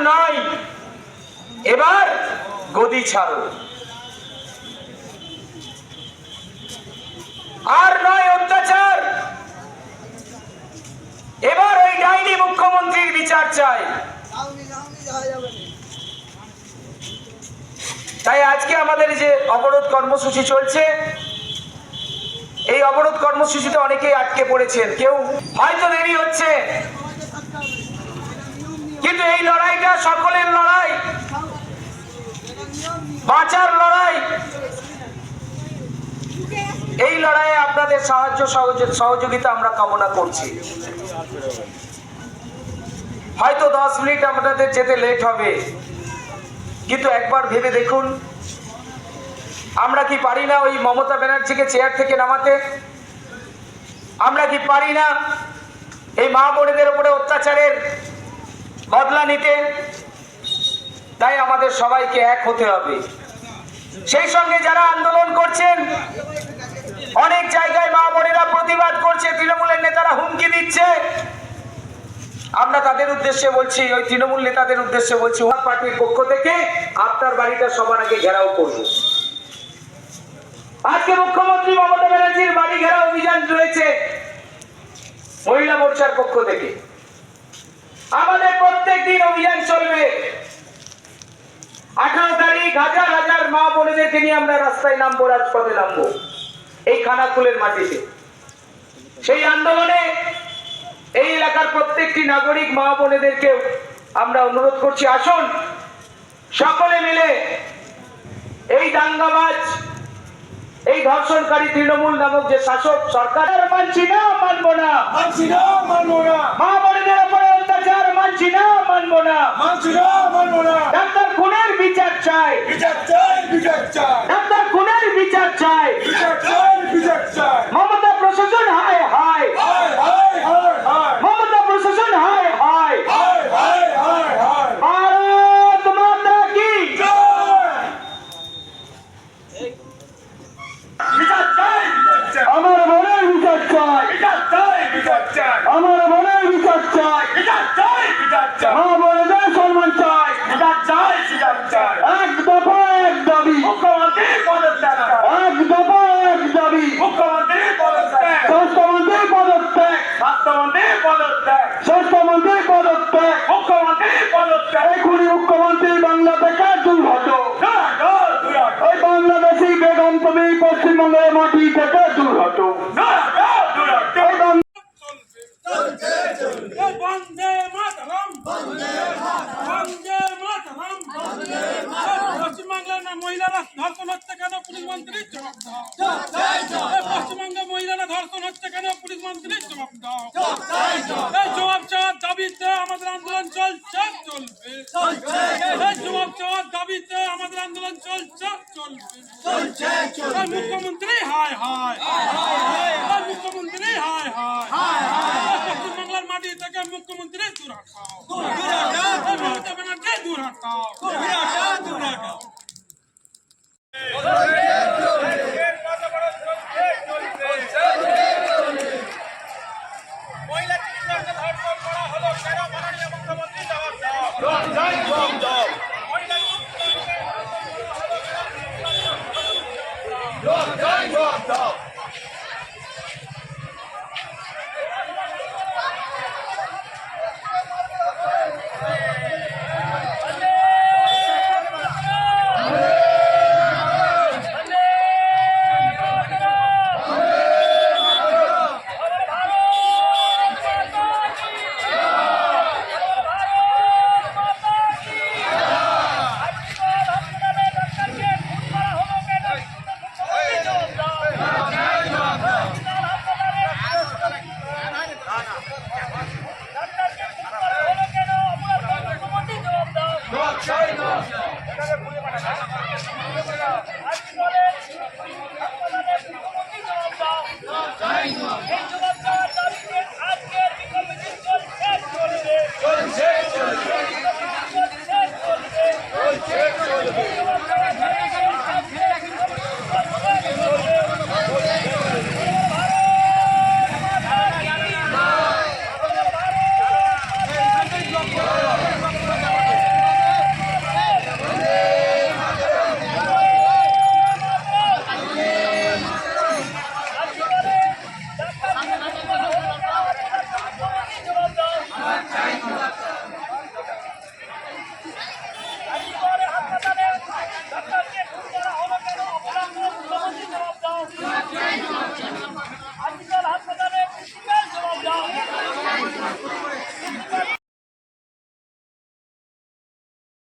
নয়, এবার গদি ছাড়ো। আর নয় অত্যাচার, এবার ওই ডাইনি মুখ্যমন্ত্রীর বিচার চাই। তাই আজকে আমাদের যে অবরোধ কর্মসূচি চলছে, এই অবরোধ কর্মসূচিতে অনেকেই আটকে পড়েছেন, কেউ হয়তো দেরি হচ্ছে, কিন্তু এই লড়াইটা সকলের লড়াই, বাঁচার লড়াই। এই লড়াইয়ে আপনাদের সাহায্য সহযোগিতা আমরা কামনা করছি। হয়তো 10 মিনিট আপনাদের যেতে লেট হবে, কিন্তু একবার ভেবে দেখুন, আমরা কি পারি না ওই মমতা ব্যানার্জিকে চেয়ার থেকে নামাতে? আমরা কি পারি না এই মা বোনেদের উপরে অত্যাচারের বদলা নিতে? তাই আমাদের সবাইকে এক হতে হবে। সেই সঙ্গে যারা আন্দোলন করছেন, অনেক জায়গায় মা বোনেরা প্রতিবাদ করছে, তৃণমূলের নেতারা হুমকি দিচ্ছে, আমরা তাদের উদ্দেশ্যে বলছি, ওই তৃণমূল নেতাদের উদ্দেশ্যে বলছি, ওয়াক পার্টির পক্ষ থেকে আপনার বাড়িটা সবার আগে ঘেরাও করব। আজকে মুখ্যমন্ত্রী মমতা ব্যানার্জির বাড়ি ঘেরাও অভিযান রয়েছে মহিলা মোর্চার পক্ষ থেকে। আমাদের প্রত্যেক দিন অভিযান চলবে। 18 তারিখ হাজার হাজার মা বোনেদেরকে নিয়ে আমরা রাস্তায় নামবো, রাজপথে নামবো, এই খানাকুলের মাটিতে। সেই আন্দোলনে এই এলাকার প্রত্যেকটি নাগরিক মা বোনেদেরকে আমরা অনুরোধ করছি, আসুন সকলে মিলে এই দাঙ্গাবাজ, এই ধর্ষণকারী তৃণমূল নামক যে শাসক সরকার, মানছি না, মানবো না, মানছি না, মানবো না, মা বোনেদের উপরে অত্যাচার মানছি না, মানবো না, মানছি না, মানবো না। ডাক্তার খুনের বিচার চাই, বিচার চাই, বিচার চাই, ডাক্তার খুনের বিচার চাই, বিচার চাই, বিচার চাই। মমতা প্রশাসন হায় হায়, হায় হায় হায় হায়, মমতা প্রশাসন হায় হায়, হায় হায় হায় হায়। ভারত মাতা কি জয়। বিচার চাই, বিচার চাই, আমার বোনের বিচার চাই, বিচার চাই, বিচার চাই, আমার বোনের বিচার চাই, বিচার চাই, বিচার চাই, মা বোনেদের সম্মান চাই, বিচার চাই, বিচার চাই। এক দফা এক দাবি, মুখ্যমন্ত্রী পদত্যাগ, এক দফা এক দাবি, মুখ্যমন্ত্রী পদত্যাগ, স্বাস্থ্যমন্ত্রী পদত্যাগ, স্বাস্থ্যমন্ত্রী পদত্যাগ, স্বাস্থ্যমন্ত্রী পদত্যাগ, মুখ্যমন্ত্রী পদত্যাগ। এখনই মুখ্যমন্ত্রী বাংলা থেকে দূর হটো, ওই বাংলাদেশি বেগম তুমি পশ্চিমবঙ্গের মাটি থেকে দূর হটো। বন্দে মাতরম, বন্দে মাতরম, বন্দে মাতরম। পশ্চিমবাংলার মহিলারা ধর্ষণ হচ্ছে কেন? পুলিশ মন্ত্রী জবাব দাও। পশ্চিমবঙ্গে মহিলারা ধর্ষণ হচ্ছে কেন? পুলিশ মন্ত্রী জবাব দাও। এই জবাব চাওয়ার দাবিতে আমাদের আন্দোলন চলছে, চলবে। এই জবাব চাওয়ার দাবিতে আমাদের আন্দোলন চলছে, চলবে। মুখ্যমন্ত্রী হায় হায়, মুখ্যমন্ত্রী হায় হায়, পশ্চিমবাংলার মাটি থেকে মুখ্যমন্ত্রী দূর হটাও, মমতা ব্যানার্জি দূর হটাও, দূর হটাও। মহিলা চিকিৎসককে ধর্ষণ করা হলো কেন? মাননীয় মুখ্যমন্ত্রী জবাব দাও।